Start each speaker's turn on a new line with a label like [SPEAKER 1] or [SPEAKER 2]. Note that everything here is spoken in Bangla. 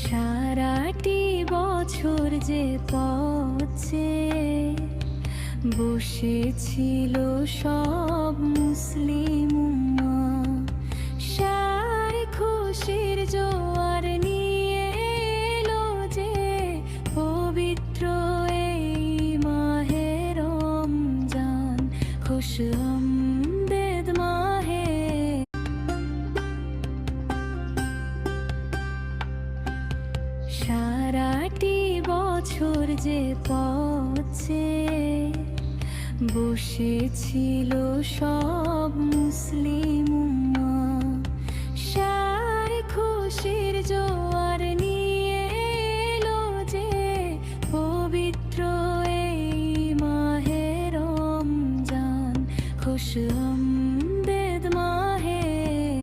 [SPEAKER 1] সারাটি বছর যে পথে বসেছিল সব মুসলিম উম্মা, সায় খুশির জোয়ার নিয়ে এলো যে পবিত্র এই মাহে রমজান, খুশ আমদেদ মাহে। সারাটি বছর যে পথে বসেছিল সব মুসলিম